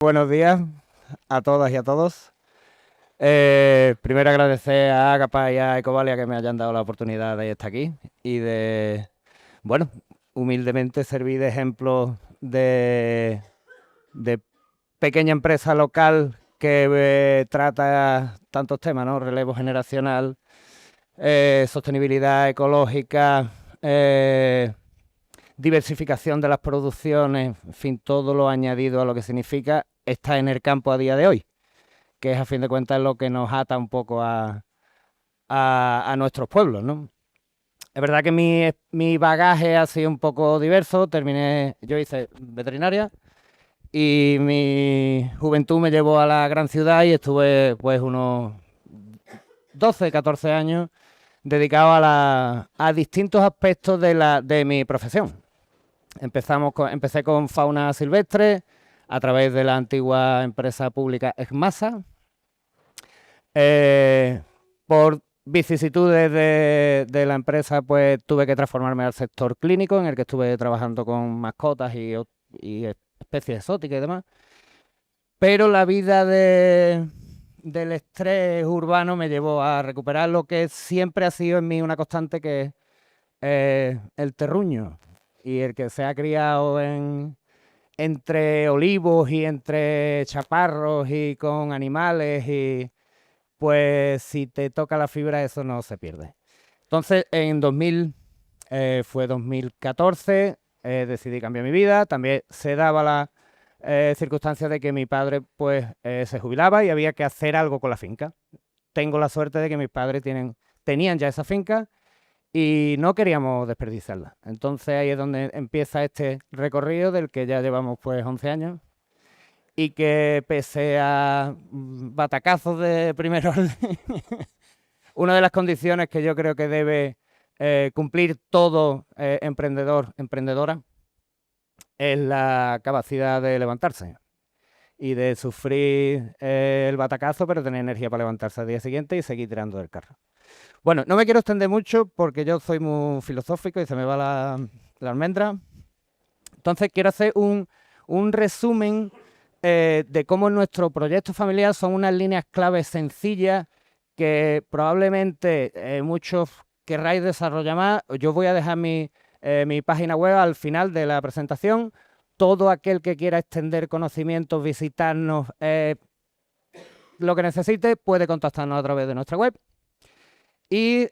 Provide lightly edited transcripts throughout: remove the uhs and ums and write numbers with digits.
Buenos días a todas y a todos. Primero agradecer a Agapa y a Ecovalia que me hayan dado la oportunidad de estar aquí y de, bueno, humildemente servir de ejemplo de pequeña empresa local que trata tantos temas, ¿no? Relevo generacional, sostenibilidad ecológica, diversificación de las producciones, en fin, todo lo añadido a lo que significa estar en el campo a día de hoy, que es a fin de cuentas lo que nos ata un poco a nuestros pueblos, ¿no? Es verdad que mi bagaje ha sido un poco diverso. Yo hice veterinaria y mi juventud me llevó a la gran ciudad y estuve pues unos 12, 14 años dedicado a distintos aspectos de mi profesión. Empecé con fauna silvestre a través de la antigua empresa pública ESMASA. Por vicisitudes de la empresa, pues tuve que transformarme al sector clínico, en el que estuve trabajando con mascotas y especies exóticas y demás. Pero la vida del estrés urbano me llevó a recuperar lo que siempre ha sido en mí una constante, que es el terruño. Y el que se ha criado entre olivos y entre chaparros y con animales, y pues si te toca la fibra eso no se pierde. Entonces fue 2014, decidí cambiar mi vida. También se daba la circunstancia de que mi padre pues se jubilaba y había que hacer algo con la finca. Tengo la suerte de que mis padres tenían ya esa finca y no queríamos desperdiciarla. Entonces ahí es donde empieza este recorrido del que ya llevamos pues 11 años y que pese a batacazos de primer orden, una de las condiciones que yo creo que debe cumplir todo emprendedora, es la capacidad de levantarse y de sufrir el batacazo, pero tener energía para levantarse al día siguiente y seguir tirando del carro. Bueno, no me quiero extender mucho porque yo soy muy filosófico y se me va la almendra. Entonces quiero hacer un resumen de cómo nuestro proyecto familiar son unas líneas claves sencillas que probablemente muchos querráis desarrollar más. Yo voy a dejar mi página web al final de la presentación. Todo aquel que quiera extender conocimientos, visitarnos, lo que necesite, puede contactarnos a través de nuestra web. Y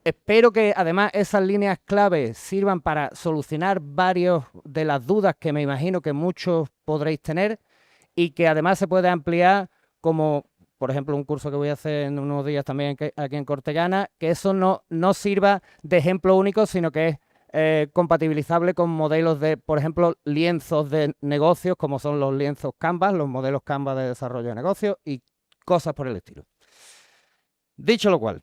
espero que además esas líneas clave sirvan para solucionar varias de las dudas que me imagino que muchos podréis tener, y que además se puede ampliar, como por ejemplo un curso que voy a hacer en unos días también aquí en Cortegana, que eso no sirva de ejemplo único, sino que es compatibilizable con modelos de, por ejemplo, lienzos de negocios, como son los lienzos Canvas, los modelos Canvas de desarrollo de negocios y cosas por el estilo. Dicho lo cual,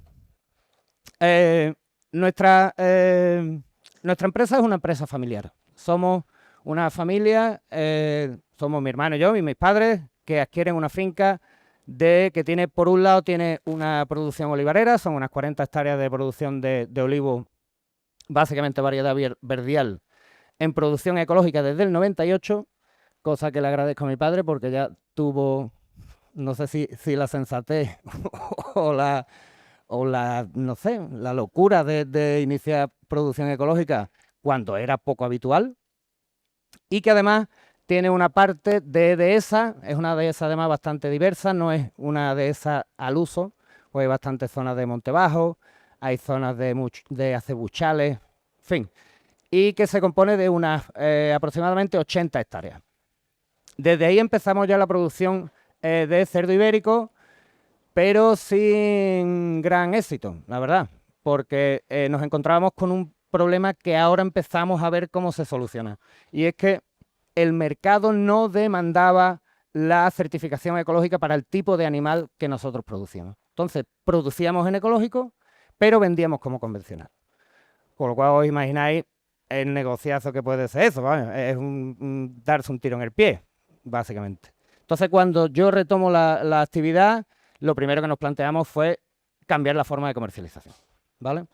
eh, nuestra, eh, nuestra empresa es una empresa familiar. Somos una familia, somos mi hermano y yo y mis padres, que adquieren una finca que tiene, por un lado, tiene una producción olivarera, son unas 40 hectáreas de producción de olivo, básicamente variedad verdial, en producción ecológica desde el 98, cosa que le agradezco a mi padre porque ya tuvo, no sé si la sensatez o no sé, la locura de iniciar producción ecológica cuando era poco habitual, y que además tiene una parte de dehesa. Es una dehesa además bastante diversa, no es una dehesa al uso, pues hay bastantes zonas de monte bajo, hay zonas de acebuchales, en fin, y que se compone de unas aproximadamente 80 hectáreas. Desde ahí empezamos ya la producción de cerdo ibérico, pero sin gran éxito, la verdad, porque nos encontrábamos con un problema que ahora empezamos a ver cómo se soluciona. Y es que el mercado no demandaba la certificación ecológica para el tipo de animal que nosotros producíamos. Entonces, producíamos en ecológico, pero vendíamos como convencional. Con lo cual os imagináis el negociazo que puede ser eso, ¿vale? Es darse un tiro en el pie, básicamente. Entonces, cuando yo retomo la actividad, lo primero que nos planteamos fue cambiar la forma de comercialización, ¿vale?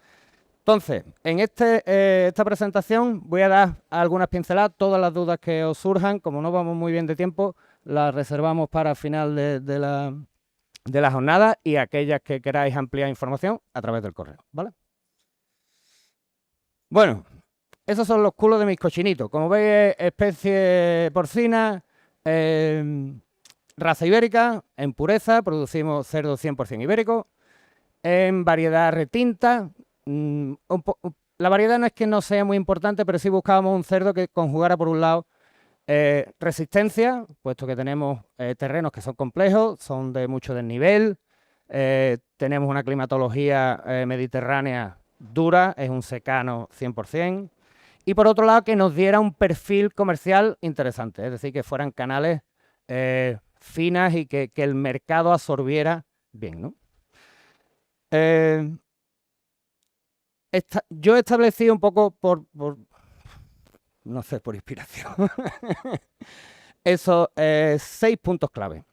Entonces, en esta presentación voy a dar algunas pinceladas, todas las dudas que os surjan, como no vamos muy bien de tiempo, las reservamos para el final de la jornada y aquellas que queráis ampliar información a través del correo, ¿vale? Bueno, esos son los culos de mis cochinitos. Como veis, especie porcina, raza ibérica, en pureza, producimos cerdo 100% ibérico, en variedad retinta. La variedad no es que no sea muy importante, pero sí buscábamos un cerdo que conjugara, por un lado, resistencia, puesto que tenemos terrenos que son complejos, son de mucho desnivel, tenemos una climatología mediterránea dura, es un secano 100%, y por otro lado que nos diera un perfil comercial interesante, es decir, que fueran canales finas y que el mercado absorbiera bien, ¿no? Yo he establecido un poco no sé, por inspiración, esos 6 puntos clave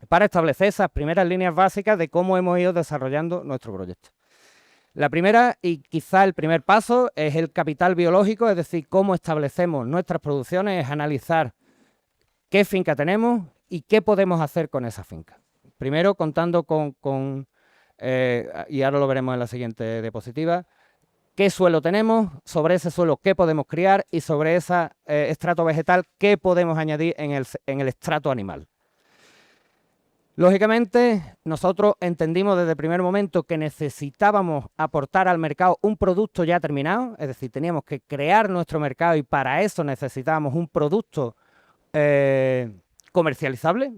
para establecer esas primeras líneas básicas de cómo hemos ido desarrollando nuestro proyecto. La primera y quizá el primer paso es el capital biológico, es decir, cómo establecemos nuestras producciones, es analizar qué finca tenemos y qué podemos hacer con esa finca. Primero contando y ahora lo veremos en la siguiente diapositiva, qué suelo tenemos, sobre ese suelo qué podemos criar y sobre ese estrato vegetal qué podemos añadir en el estrato animal. Lógicamente, nosotros entendimos desde el primer momento que necesitábamos aportar al mercado un producto ya terminado, es decir, teníamos que crear nuestro mercado y para eso necesitábamos un producto comercializable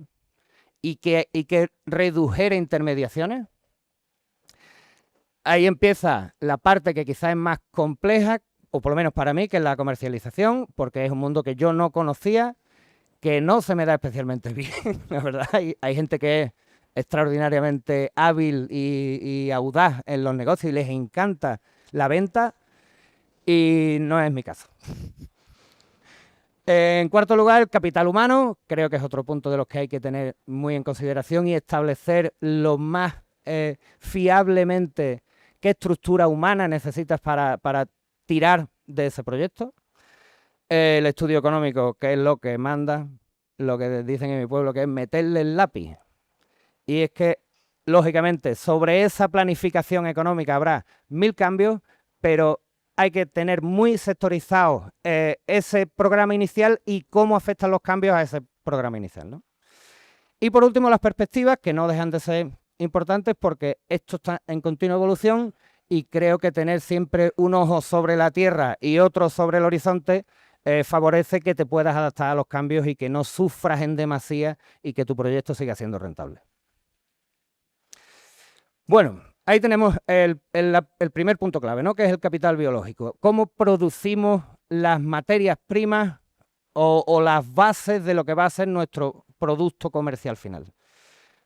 y que redujera intermediaciones. Ahí empieza la parte que quizás es más compleja, o por lo menos para mí, que es la comercialización, porque es un mundo que yo no conocía, que no se me da especialmente bien, la verdad. Hay gente que es extraordinariamente hábil y audaz en los negocios y les encanta la venta, y no es mi caso. En cuarto lugar, el capital humano, creo que es otro punto de los que hay que tener muy en consideración y establecer lo más fiablemente qué estructura humana necesitas para tirar de ese proyecto. El estudio económico, que es lo que manda, lo que dicen en mi pueblo, que es meterle el lápiz. Y es que, lógicamente, sobre esa planificación económica habrá 1000 cambios, pero hay que tener muy sectorizado ese programa inicial y cómo afectan los cambios a ese programa inicial, ¿no? Y por último, las perspectivas, que no dejan de ser importantes porque esto está en continua evolución y creo que tener siempre un ojo sobre la tierra y otro sobre el horizonte favorece que te puedas adaptar a los cambios y que no sufras en demasía y que tu proyecto siga siendo rentable. Bueno, ahí tenemos el primer punto clave, ¿no? Que es el capital biológico. ¿Cómo producimos las materias primas o las bases de lo que va a ser nuestro producto comercial final?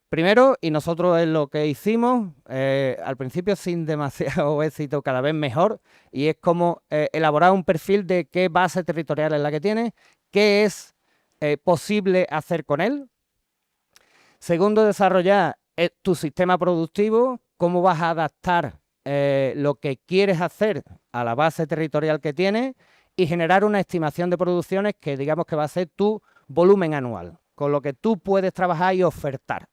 Primero, y nosotros es lo que hicimos, al principio sin demasiado éxito, cada vez mejor, y es como elaborar un perfil de qué base territorial es la que tiene, qué es posible hacer con él. Segundo, desarrollar tu sistema productivo, cómo vas a adaptar lo que quieres hacer a la base territorial que tienes y generar una estimación de producciones que digamos que va a ser tu volumen anual, con lo que tú puedes trabajar y ofertar.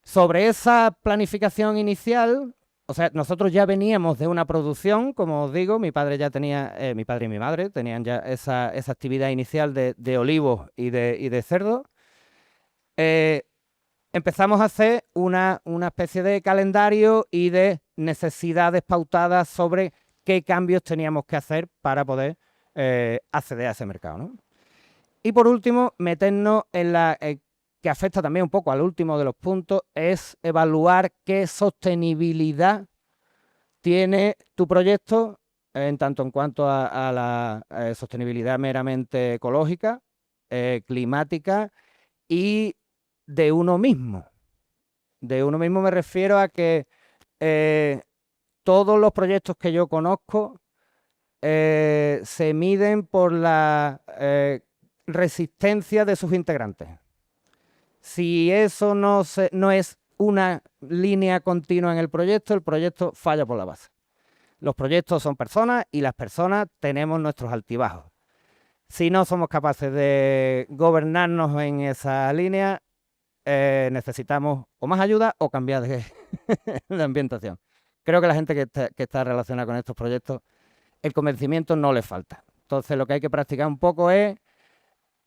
Sobre esa planificación inicial, o sea, nosotros ya veníamos de una producción, como os digo, mi padre ya tenía, mi padre y mi madre tenían ya esa actividad inicial de olivos y de cerdo. Empezamos a hacer una especie de calendario y de necesidades pautadas sobre qué cambios teníamos que hacer para poder acceder a ese mercado, ¿no? Y por último, meternos en la... que afecta también un poco al último de los puntos, es evaluar qué sostenibilidad tiene tu proyecto en tanto en cuanto a la sostenibilidad meramente ecológica, climática y de uno mismo. De uno mismo me refiero a que todos los proyectos que yo conozco se miden por la resistencia de sus integrantes. Si eso no es una línea continua en el proyecto falla por la base. Los proyectos son personas y las personas tenemos nuestros altibajos. Si no somos capaces de gobernarnos en esa línea, necesitamos o más ayuda o cambiar de, de ambientación. Creo que la gente que está relacionada con estos proyectos, el convencimiento no le falta. Entonces lo que hay que practicar un poco es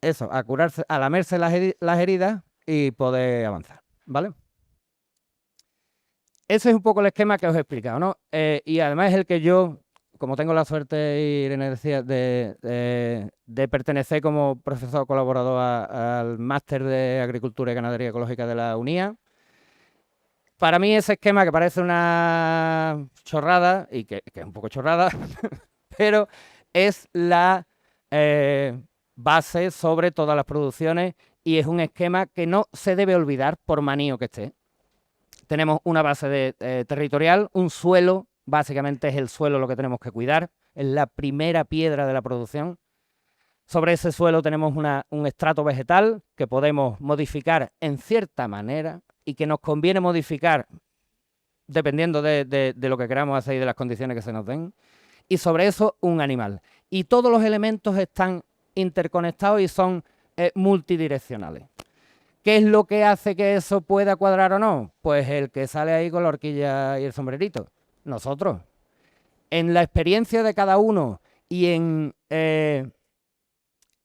eso, a curarse, a lamerse las heridas y poder avanzar, ¿vale? Ese es un poco el esquema que os he explicado, ¿no? Y además es el que yo, como tengo la suerte, Irene decía, de pertenecer como profesor colaborador al máster de Agricultura y Ganadería Ecológica de la UNIA, para mí ese esquema que parece una chorrada, y que es un poco chorrada, pero es la base sobre todas las producciones y es un esquema que no se debe olvidar por manío que esté. Tenemos una base territorial, un suelo, básicamente es el suelo lo que tenemos que cuidar, es la primera piedra de la producción. Sobre ese suelo tenemos un estrato vegetal que podemos modificar en cierta manera y que nos conviene modificar dependiendo de lo que queramos hacer y de las condiciones que se nos den. Y sobre eso un animal. Y todos los elementos están interconectados y son multidireccionales. ¿Qué es lo que hace que eso pueda cuadrar o no? Pues el que sale ahí con la horquilla y el sombrerito. Nosotros. En la experiencia de cada uno y en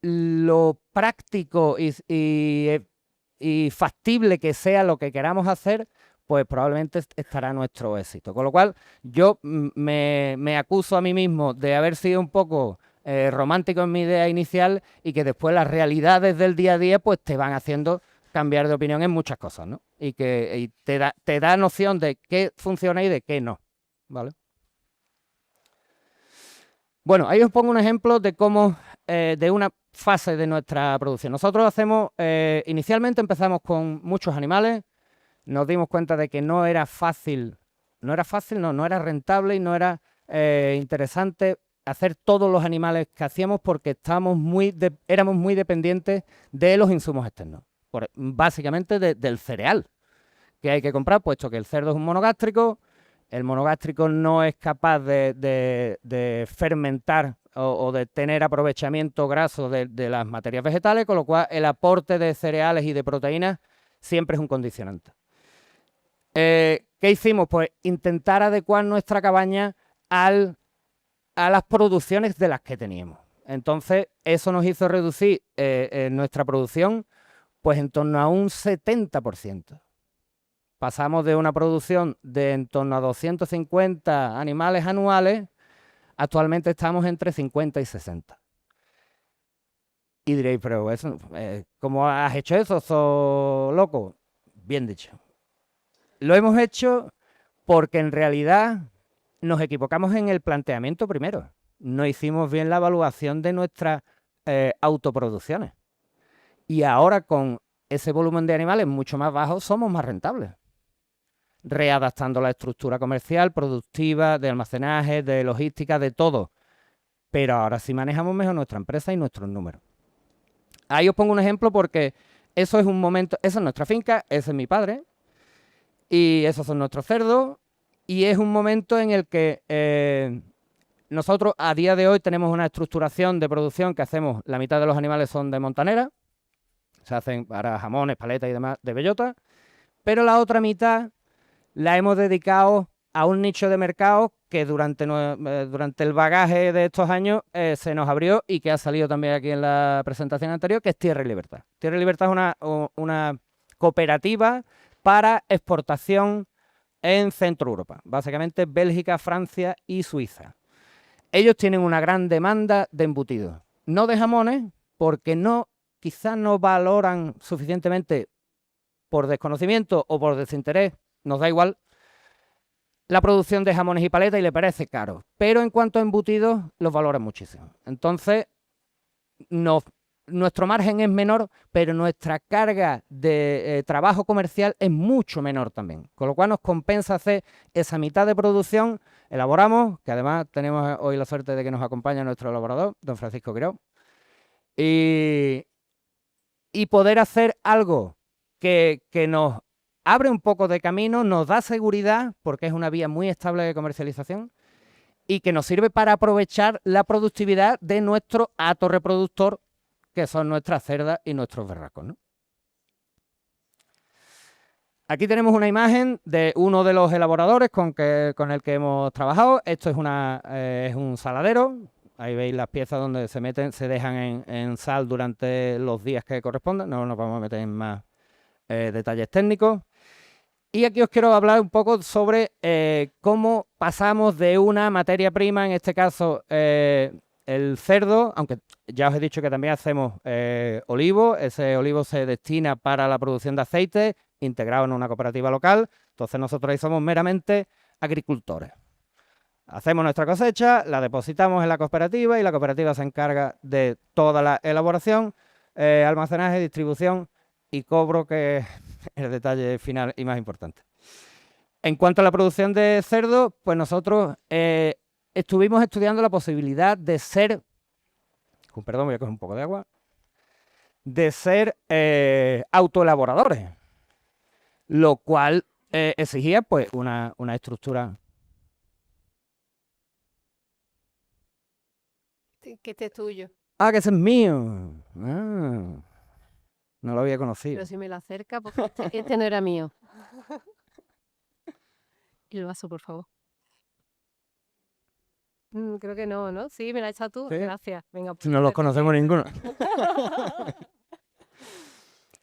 lo práctico y factible que sea lo que queramos hacer, pues probablemente estará nuestro éxito. Con lo cual, yo me acuso a mí mismo de haber sido un poco romántico en mi idea inicial y que después las realidades del día a día pues te van haciendo cambiar de opinión en muchas cosas, ¿no? Y te da noción de qué funciona y de qué no, ¿vale? Bueno, ahí os pongo un ejemplo de cómo, de una fase de nuestra producción. Nosotros hacemos, inicialmente empezamos con muchos animales, nos dimos cuenta de que no era fácil, no era rentable y no era interesante hacer todos los animales que hacíamos porque éramos muy dependientes de los insumos externos, básicamente del cereal que hay que comprar, puesto que el cerdo es un monogástrico, el monogástrico no es capaz de fermentar o de tener aprovechamiento graso de las materias vegetales, con lo cual el aporte de cereales y de proteínas siempre es un condicionante. ¿Qué hicimos? Pues intentar adecuar nuestra cabaña a las producciones de las que teníamos. Entonces, eso nos hizo reducir nuestra producción pues en torno a un 70%. Pasamos de una producción de en torno a 250 animales anuales, actualmente estamos entre 50 y 60. Y diréis, pero eso, ¿cómo has hecho eso? ¿Sos loco? Bien dicho. Lo hemos hecho porque en realidad nos equivocamos en el planteamiento primero. No hicimos bien la evaluación de nuestras autoproducciones. Y ahora con ese volumen de animales mucho más bajo somos más rentables. Readaptando la estructura comercial, productiva, de almacenaje, de logística, de todo. Pero ahora sí manejamos mejor nuestra empresa y nuestros números. Ahí os pongo un ejemplo porque eso es un momento, esa es nuestra finca, ese es mi padre, y esos son nuestros cerdos, y es un momento en el que nosotros a día de hoy tenemos una estructuración de producción que hacemos, la mitad de los animales son de montanera, se hacen para jamones, paletas y demás de bellota, pero la otra mitad la hemos dedicado a un nicho de mercado que durante el bagaje de estos años se nos abrió y que ha salido también aquí en la presentación anterior, que es Tierra y Libertad. Tierra y Libertad es una cooperativa para exportación en Centro Europa, básicamente Bélgica, Francia y Suiza. Ellos tienen una gran demanda de embutidos, no de jamones, porque quizás no valoran suficientemente por desconocimiento o por desinterés, nos da igual, la producción de jamones y paletas y le parece caro. Pero en cuanto a embutidos, los valoran muchísimo. Entonces, nuestro margen es menor, pero nuestra carga de trabajo comercial es mucho menor también. Con lo cual nos compensa hacer esa mitad de producción, elaboramos, que además tenemos hoy la suerte de que nos acompaña nuestro elaborador, don Francisco Quiró, y poder hacer algo que nos abre un poco de camino, nos da seguridad, porque es una vía muy estable de comercialización, y que nos sirve para aprovechar la productividad de nuestro hato reproductor, que son nuestras cerdas y nuestros berracos, ¿no? Aquí tenemos una imagen de uno de los elaboradores con el que hemos trabajado. Esto es un saladero. Ahí veis las piezas donde se dejan en sal durante los días que correspondan. No nos vamos a meter en más detalles técnicos. Y aquí os quiero hablar un poco sobre cómo pasamos de una materia prima, en este caso el cerdo, aunque ya os he dicho que también hacemos olivo. Ese olivo se destina para la producción de aceite, integrado en una cooperativa local. Entonces nosotros ahí somos meramente agricultores. Hacemos nuestra cosecha, la depositamos en la cooperativa y la cooperativa se encarga de toda la elaboración, almacenaje, distribución y cobro, que es el detalle final y más importante. En cuanto a la producción de cerdo, pues nosotros estuvimos estudiando la posibilidad de ser, con perdón, voy a coger un poco de agua, de ser autoelaboradores, lo cual exigía pues una estructura. Que este es tuyo. Ah, que ese es mío. Ah, no lo había conocido. Pero si me lo acerca, porque este no era mío. Y el vaso, por favor. Creo que no, ¿no? Sí, me la has echado tú. ¿Sí? Gracias. Venga, pues, No los conocemos ninguno.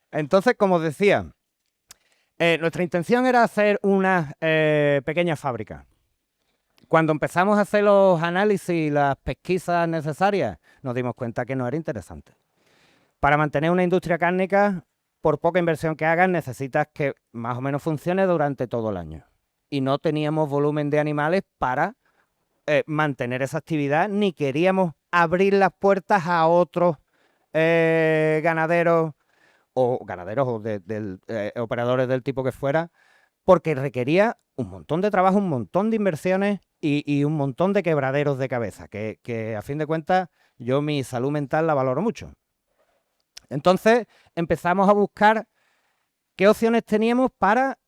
Entonces, como os decía, nuestra intención era hacer una pequeña fábrica. Cuando empezamos a hacer los análisis y las pesquisas necesarias, nos dimos cuenta que no era interesante. Para mantener una industria cárnica, por poca inversión que hagas, necesitas que más o menos funcione durante todo el año. Y no teníamos volumen de animales para mantener esa actividad, ni queríamos abrir las puertas a otros ganaderos o operadores del tipo que fuera, porque requería un montón de trabajo, un montón de inversiones y un montón de quebraderos de cabeza, que a fin de cuentas yo mi salud mental la valoro mucho. Entonces empezamos a buscar qué opciones teníamos para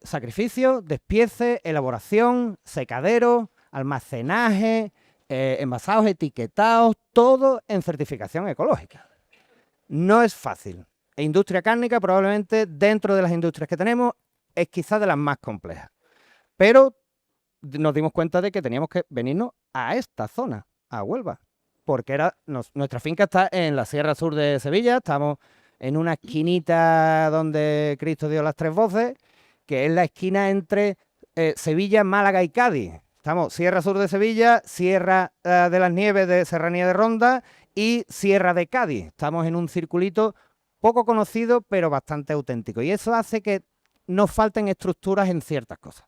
sacrificio, despiece, elaboración, secadero, almacenaje, envasados, etiquetados, todo en certificación ecológica. No es fácil. E industria cárnica, probablemente dentro de las industrias que tenemos, es quizás de las más complejas. Pero nos dimos cuenta de que teníamos que venirnos a esta zona, a Huelva, porque nuestra finca está en la Sierra Sur de Sevilla. Estamos en una esquinita donde Cristo dio las tres voces, que es la esquina entre Sevilla, Málaga y Cádiz. Estamos Sierra Sur de Sevilla, Sierra de las Nieves de Serranía de Ronda y Sierra de Cádiz. Estamos en un circulito poco conocido, pero bastante auténtico. Y eso hace que nos falten estructuras en ciertas cosas.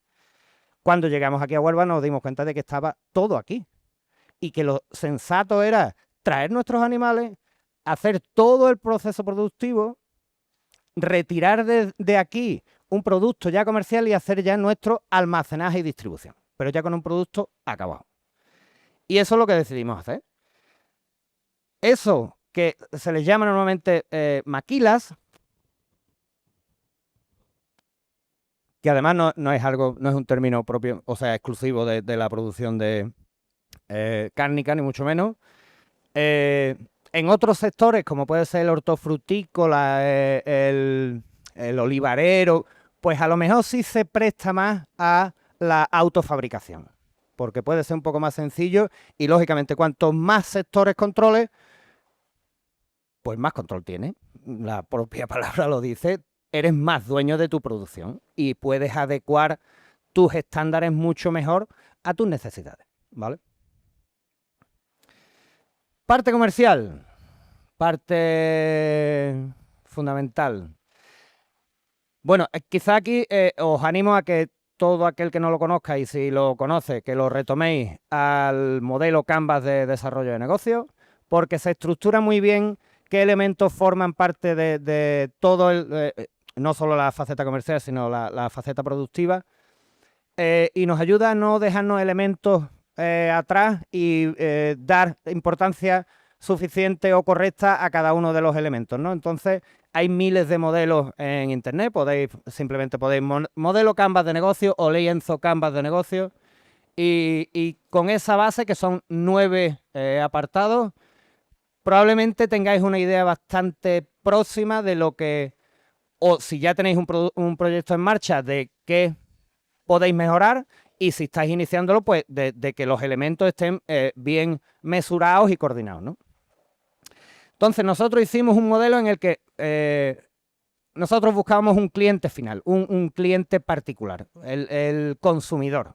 Cuando llegamos aquí a Huelva nos dimos cuenta de que estaba todo aquí. Y que lo sensato era traer nuestros animales, hacer todo el proceso productivo, retirar de aquí un producto ya comercial y hacer ya nuestro almacenaje y distribución, pero ya con un producto acabado. Y eso es lo que decidimos hacer. Eso que se les llama normalmente maquilas, que además no es un término propio, o sea, exclusivo de la producción de cárnica, ni mucho menos. En otros sectores, como puede ser el hortofrutícola, el olivarero, pues a lo mejor sí se presta más a la autofabricación, porque puede ser un poco más sencillo y, lógicamente, cuanto más sectores controles, pues más control tiene. La propia palabra lo dice, eres más dueño de tu producción y puedes adecuar tus estándares mucho mejor a tus necesidades, ¿vale? Parte comercial, parte fundamental. Bueno, quizá aquí os animo a que todo aquel que no lo conozca, y si lo conoce, que lo retoméis al modelo Canvas de desarrollo de negocio, porque se estructura muy bien qué elementos forman parte de todo no solo la faceta comercial, sino la faceta productiva, y nos ayuda a no dejarnos elementos atrás y dar importancia suficiente o correcta a cada uno de los elementos, ¿no? Entonces, hay miles de modelos en internet, simplemente podéis modelo Canvas de negocio o lienzo Canvas de negocio Y con esa base, que son 9 apartados, probablemente tengáis una idea bastante próxima de lo que, o si ya tenéis un proyecto en marcha, de qué podéis mejorar, y si estáis iniciándolo, pues de que los elementos estén bien mesurados y coordinados, ¿no? Entonces, nosotros hicimos un modelo en el que nosotros buscábamos un cliente final, un cliente particular, el consumidor.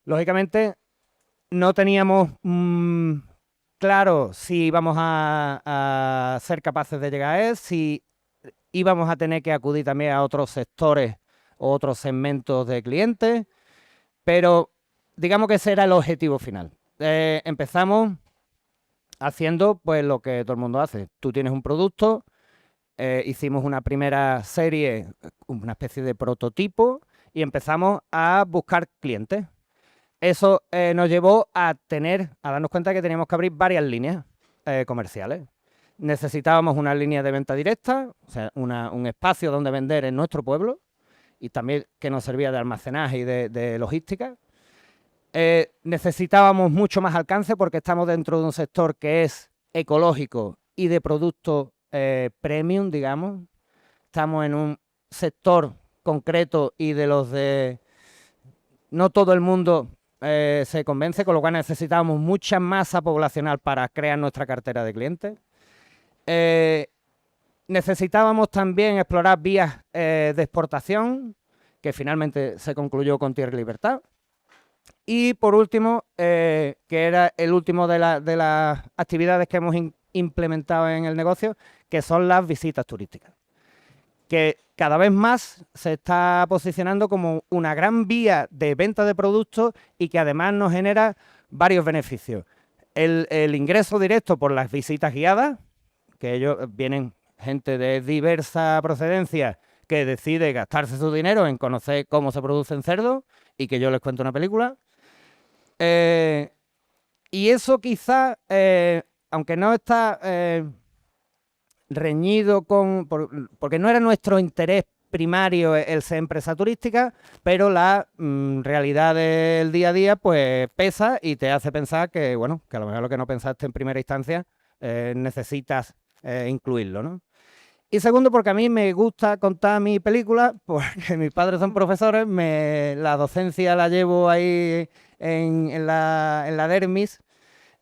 Lógicamente, no teníamos claro si íbamos a ser capaces de llegar a él, si íbamos a tener que acudir también a otros sectores o otros segmentos de clientes, pero digamos que ese era el objetivo final. Empezamos haciendo pues lo que todo el mundo hace. Tú tienes un producto, hicimos una primera serie, una especie de prototipo, y empezamos a buscar clientes. Eso nos llevó a darnos cuenta que teníamos que abrir varias líneas comerciales. Necesitábamos una línea de venta directa, o sea, un espacio donde vender en nuestro pueblo, y también que nos servía de almacenaje y de logística. Necesitábamos mucho más alcance porque estamos dentro de un sector que es ecológico y de producto premium, digamos. Estamos en un sector concreto y de los de no todo el mundo se convence, con lo cual necesitábamos mucha masa poblacional para crear nuestra cartera de clientes. Necesitábamos también explorar vías de exportación, que finalmente se concluyó con Tierra y Libertad. Y por último, que era el último de las actividades que hemos implementado en el negocio, que son las visitas turísticas, que cada vez más se está posicionando como una gran vía de venta de productos y que además nos genera varios beneficios. El ingreso directo por las visitas guiadas, que ellos vienen gente de diversa procedencia que decide gastarse su dinero en conocer cómo se producen cerdos y que yo les cuento una película. Y eso quizá, aunque no está reñido porque no era nuestro interés primario el ser empresa turística, pero la realidad del día a día pues pesa y te hace pensar que, bueno, que a lo mejor lo que no pensaste en primera instancia necesitas incluirlo, ¿no? Y segundo, porque a mí me gusta contar mi película, porque mis padres son profesores, la docencia la llevo ahí en la dermis,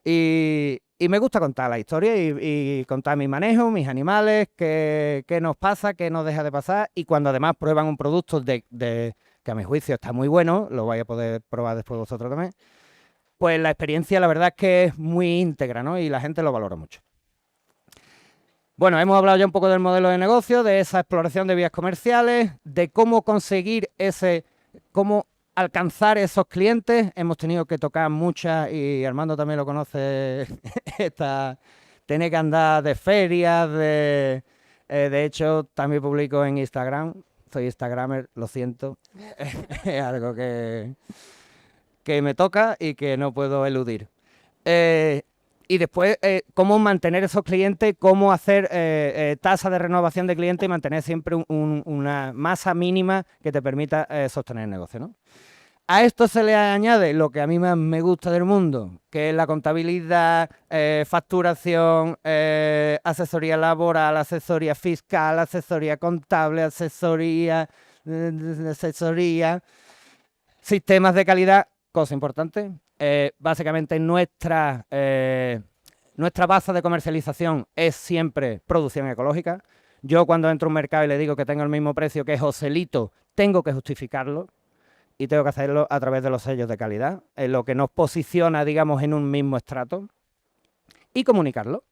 y me gusta contar la historia y contar mi manejo, mis animales, qué nos pasa, qué nos deja de pasar, y cuando además prueban un producto que a mi juicio está muy bueno, lo vais a poder probar después vosotros también, pues la experiencia la verdad es que es muy íntegra, ¿no? Y la gente lo valora mucho. Bueno, hemos hablado ya un poco del modelo de negocio, de esa exploración de vías comerciales, de cómo conseguir cómo alcanzar esos clientes. Hemos tenido que tocar muchas, y Armando también lo conoce, tener que andar de ferias, de hecho también publico en Instagram, soy instagramer, lo siento, es algo que me toca y que no puedo eludir. Y después, cómo mantener esos clientes, cómo hacer tasa de renovación de clientes y mantener siempre una masa mínima que te permita sostener el negocio, ¿no? A esto se le añade lo que a mí más me gusta del mundo, que es la contabilidad, facturación, asesoría laboral, asesoría fiscal, asesoría contable, asesoría, sistemas de calidad, cosa importante. Básicamente nuestra base de comercialización es siempre producción ecológica. Yo cuando entro a un mercado y le digo que tengo el mismo precio que Joselito, tengo que justificarlo y tengo que hacerlo a través de los sellos de calidad, en lo que nos posiciona, digamos, en un mismo estrato, y comunicarlo.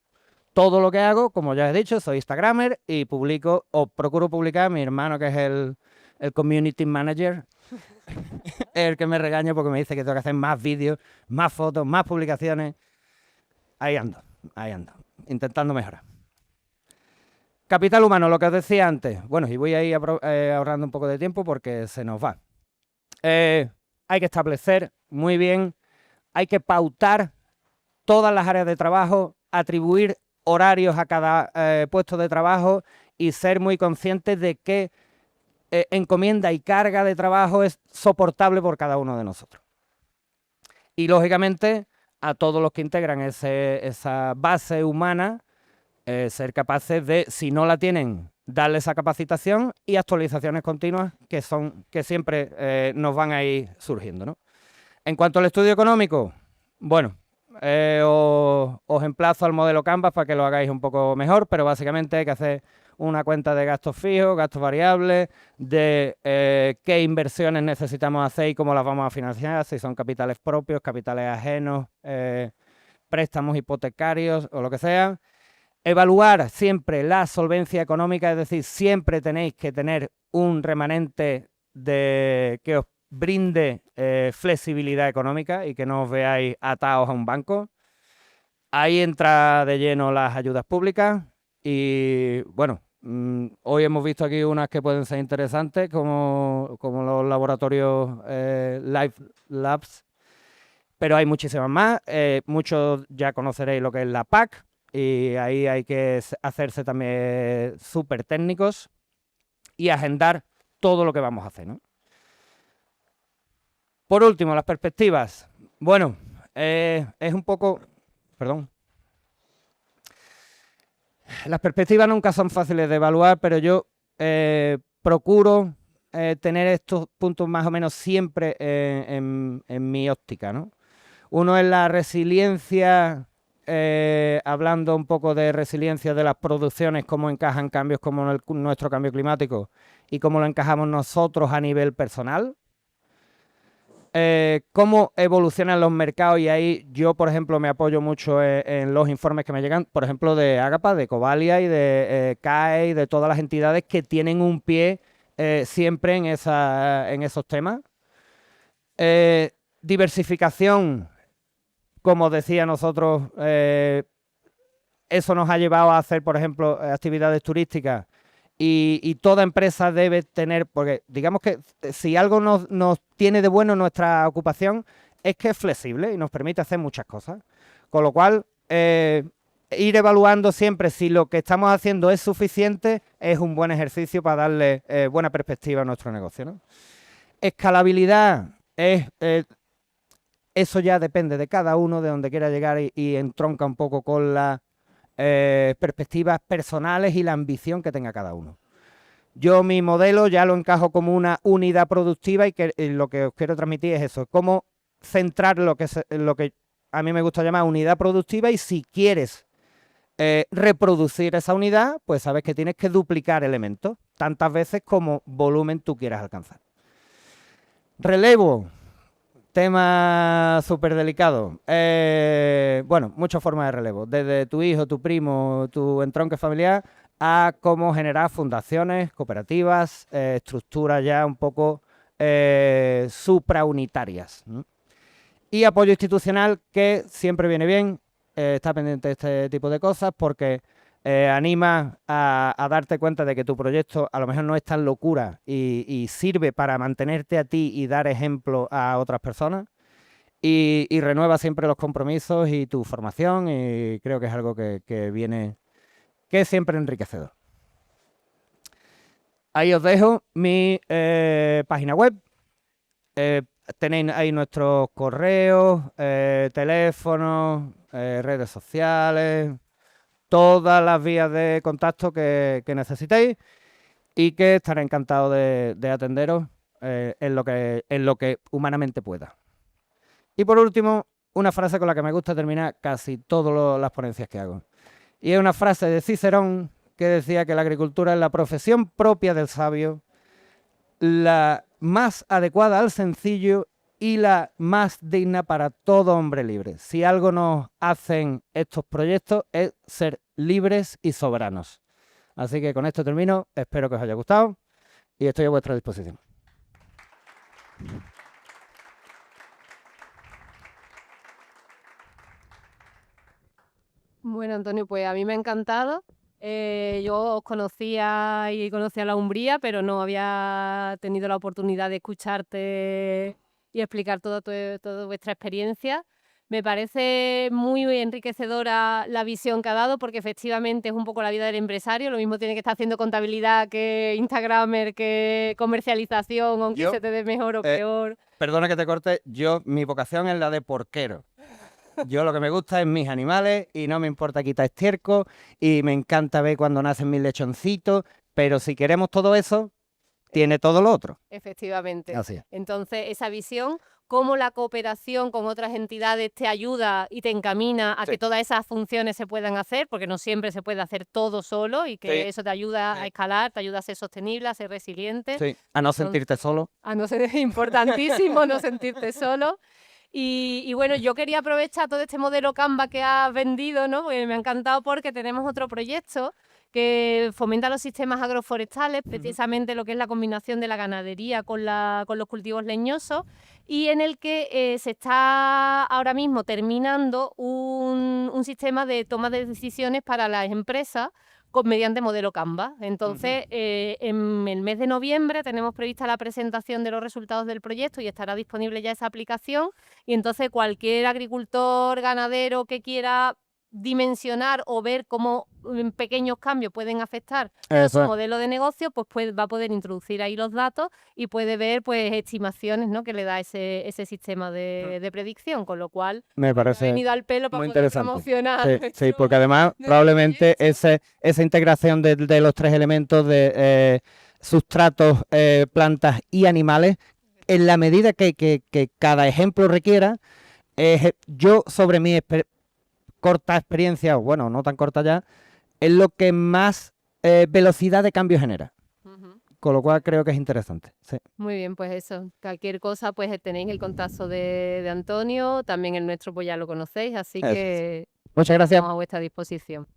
Todo lo que hago, como ya he dicho, soy instagramer y publico, o procuro publicar, mi hermano que es el community manager, el que me regaña porque me dice que tengo que hacer más vídeos, más fotos, más publicaciones. Ahí ando, intentando mejorar. Capital humano, lo que os decía antes. Bueno, y voy a ir ahorrando un poco de tiempo porque se nos va. Hay que establecer muy bien, hay que pautar todas las áreas de trabajo, atribuir horarios a cada puesto de trabajo y ser muy conscientes de qué encomienda y carga de trabajo es soportable por cada uno de nosotros. Y, lógicamente, a todos los que integran esa base humana, ser capaces de, si no la tienen, darle esa capacitación y actualizaciones continuas que siempre nos van a ir surgiendo, ¿no? En cuanto al estudio económico, bueno, os emplazo al modelo Canvas para que lo hagáis un poco mejor, pero básicamente hay que hacer una cuenta de gastos fijos, gastos variables, de qué inversiones necesitamos hacer y cómo las vamos a financiar, si son capitales propios, capitales ajenos, préstamos hipotecarios o lo que sea. Evaluar siempre la solvencia económica, es decir, siempre tenéis que tener un remanente que os brinde flexibilidad económica y que no os veáis atados a un banco. Ahí entra de lleno las ayudas públicas y, bueno, hoy hemos visto aquí unas que pueden ser interesantes, como los laboratorios Life Labs, pero hay muchísimas más. Muchos ya conoceréis lo que es la PAC, y ahí hay que hacerse también súper técnicos y agendar todo lo que vamos a hacer, ¿no? Por último, las perspectivas. Bueno, es un poco... Perdón. Las perspectivas nunca son fáciles de evaluar, pero yo procuro tener estos puntos más o menos siempre en mi óptica, ¿no? Uno es la resiliencia, hablando un poco de resiliencia de las producciones, cómo encajan cambios como nuestro cambio climático y cómo lo encajamos nosotros a nivel personal. Cómo evolucionan los mercados, y ahí yo, por ejemplo, me apoyo mucho en los informes que me llegan, por ejemplo, de Agapa, de Covalia y de CAE y de todas las entidades que tienen un pie siempre en esos temas. Diversificación, como decía nosotros, eso nos ha llevado a hacer, por ejemplo, actividades turísticas. Y toda empresa debe tener, porque digamos que si algo nos tiene de bueno nuestra ocupación es que es flexible y nos permite hacer muchas cosas. Con lo cual, ir evaluando siempre si lo que estamos haciendo es suficiente es un buen ejercicio para darle buena perspectiva a nuestro negocio, ¿no? Escalabilidad, eso ya depende de cada uno, de donde quiera llegar y entronca un poco con la perspectivas personales y la ambición que tenga cada uno. Yo mi modelo ya lo encajo como una unidad productiva y lo que os quiero transmitir es eso, cómo centrar lo que a mí me gusta llamar unidad productiva, y si quieres reproducir esa unidad, pues sabes que tienes que duplicar elementos tantas veces como volumen tú quieras alcanzar. Relevo. Tema súper delicado. Bueno, muchas formas de relevo. Desde tu hijo, tu primo, tu entronque familiar, a cómo generar fundaciones, cooperativas, estructuras ya un poco supraunitarias, ¿no? Y apoyo institucional, que siempre viene bien, está pendiente de este tipo de cosas, porque anima a darte cuenta de que tu proyecto a lo mejor no es tan locura y sirve para mantenerte a ti y dar ejemplo a otras personas, y renueva siempre los compromisos y tu formación, y creo que es algo que viene, que es siempre enriquecedor. Ahí os dejo mi página web. Tenéis ahí nuestros correos, teléfonos, redes sociales, todas las vías de contacto que necesitéis, y que estaré encantado de atenderos en lo que humanamente pueda. Y por último, una frase con la que me gusta terminar casi todas las ponencias que hago. Y es una frase de Cicerón, que decía que la agricultura es la profesión propia del sabio, la más adecuada al sencillo y la más digna para todo hombre libre. Si algo nos hacen estos proyectos es ser libres y soberanos. Así que con esto termino, espero que os haya gustado y estoy a vuestra disposición. Bueno, Antonio, pues a mí me ha encantado. Yo os conocía y conocía la Umbría, pero no había tenido la oportunidad de escucharte y explicar toda vuestra experiencia. Me parece muy enriquecedora la visión que ha dado, porque efectivamente es un poco la vida del empresario. Lo mismo tiene que estar haciendo contabilidad que Instagramer, que comercialización, aunque se te dé mejor o peor. Perdona que te corte, mi vocación es la de porquero. Yo lo que me gusta es mis animales y no me importa quitar estiércol y me encanta ver cuando nacen mis lechoncitos, pero si queremos todo eso, tiene todo lo otro. Efectivamente. Así es. Entonces, esa visión, cómo la cooperación con otras entidades te ayuda y te encamina a que todas esas funciones se puedan hacer, porque no siempre se puede hacer todo solo y que eso te ayuda a escalar, te ayuda a ser sostenible, a ser resiliente. Sí, a no sentirte solo. A no ser importantísimo no sentirte solo. Y bueno, yo quería aprovechar todo este modelo Canva que has vendido, ¿no? Porque me ha encantado porque tenemos otro proyecto que fomenta los sistemas agroforestales, precisamente lo que es la combinación de la ganadería con los cultivos leñosos, y en el que se está ahora mismo terminando un sistema de toma de decisiones para las empresas mediante modelo Canva. Entonces, en el mes de noviembre tenemos prevista la presentación de los resultados del proyecto y estará disponible ya esa aplicación. Y entonces cualquier agricultor, ganadero que quiera dimensionar o ver cómo pequeños cambios pueden afectar a su modelo de negocio, pues va a poder introducir ahí los datos y puede ver pues estimaciones, ¿no?, que le da ese sistema de predicción, con lo cual me parece ha venido al pelo para muy poder interesante. promocionar. Sí, porque además probablemente esa integración de los tres elementos de sustratos, plantas y animales, en la medida que cada ejemplo requiera, yo sobre mi corta experiencia, o bueno, no tan corta ya, es lo que más velocidad de cambio genera. Con lo cual creo que es interesante. Sí. Muy bien, pues eso. Cualquier cosa, pues tenéis el contacto de Antonio, también el nuestro pues ya lo conocéis, así que muchas gracias. estamos a vuestra disposición.